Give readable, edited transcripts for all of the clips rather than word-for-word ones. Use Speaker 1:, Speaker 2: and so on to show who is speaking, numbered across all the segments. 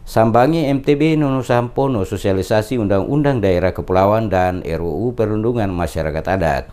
Speaker 1: Sambangi MTB Nono Sampono sosialisasi Undang-Undang Daerah Kepulauan dan RUU Perlindungan Masyarakat Adat.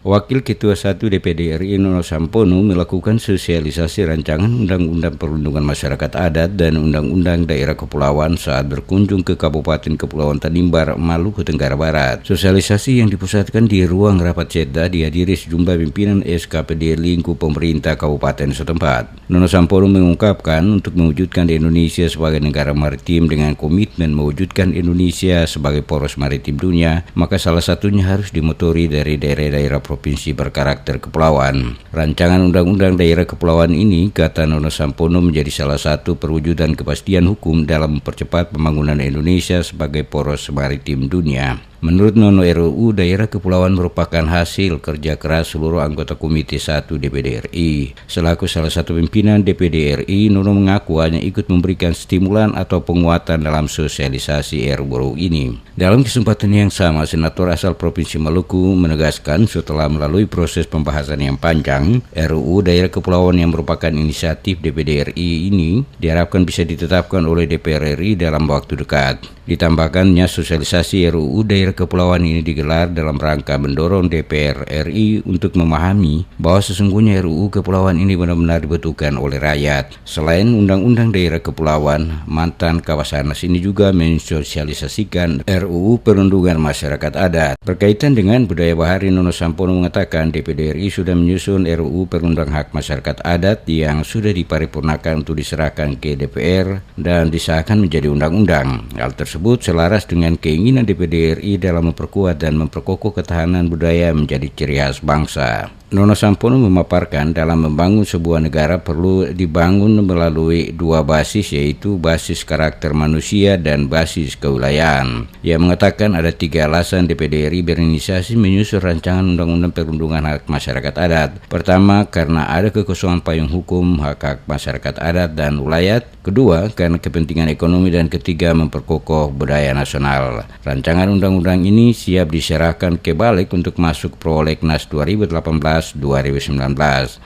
Speaker 1: Wakil Ketua 1 DPD RI Nono Sampono melakukan sosialisasi rancangan Undang-Undang Perlindungan Masyarakat Adat dan Undang-Undang Daerah Kepulauan saat berkunjung ke Kabupaten Kepulauan Tanimbar, Maluku Tenggara Barat. Sosialisasi yang dipusatkan di ruang rapat Setda dihadiri sejumlah pimpinan SKPD lingkup pemerintah kabupaten setempat. Nono Sampono mengungkapkan untuk mewujudkan Indonesia sebagai negara maritim dengan komitmen mewujudkan Indonesia sebagai poros maritim dunia, maka salah satunya harus dimotori dari daerah-daerah provinsi berkarakter kepulauan. Rancangan Undang-Undang Daerah Kepulauan ini, kata Nono Sampono, menjadi salah satu perwujudan kepastian hukum dalam mempercepat pembangunan Indonesia sebagai poros maritim dunia. Menurut Nono, RUU Daerah Kepulauan merupakan hasil kerja keras seluruh anggota Komite 1 DPD RI. Selaku salah satu pimpinan DPD RI, Nono mengaku hanya ikut memberikan stimulan atau penguatan dalam sosialisasi RUU ini. Dalam kesempatan yang sama, Senator asal Provinsi Maluku menegaskan setelah melalui proses pembahasan yang panjang, RUU Daerah Kepulauan yang merupakan inisiatif DPD RI ini diharapkan bisa ditetapkan oleh DPR RI dalam waktu dekat. Ditambahkannya, sosialisasi RUU Daerah Kepulauan ini digelar dalam rangka mendorong DPR RI untuk memahami bahwa sesungguhnya RUU Kepulauan ini benar-benar dibutuhkan oleh rakyat. Selain Undang-Undang Daerah Kepulauan, mantan Kabasarnas ini juga mensosialisasikan RUU Perlindungan Masyarakat Adat. Berkaitan dengan budaya bahari, Nono Sampono mengatakan DPD RI sudah menyusun RUU Perlindungan Hak Masyarakat Adat yang sudah diparipurnakan untuk diserahkan ke DPR dan disahkan menjadi undang-undang. Hal tersebut selaras dengan keinginan DPD RI dalam memperkuat dan memperkokoh ketahanan budaya menjadi ciri khas bangsa. Nono Sampono memaparkan dalam membangun sebuah negara perlu dibangun melalui dua basis, yaitu basis karakter manusia dan basis kewilayahan. Ia mengatakan ada 3 alasan DPD RI berinisiasi menyusun rancangan Undang-Undang Perlindungan Hak Masyarakat Adat. Pertama, karena ada kekosongan payung hukum hak-hak masyarakat adat dan wilayah. Kedua, karena kepentingan ekonomi, dan ketiga, memperkokoh budaya nasional. Rancangan undang-undang ini siap diserahkan ke Balik untuk masuk prolegnas 2018-2019.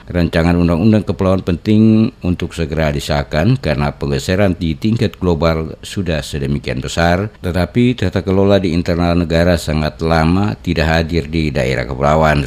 Speaker 1: Rancangan Undang-Undang Kepulauan penting untuk segera disahkan karena penggeseran di tingkat global sudah sedemikian besar, tetapi tata kelola di internal negara sangat lama tidak hadir di daerah kepulauan.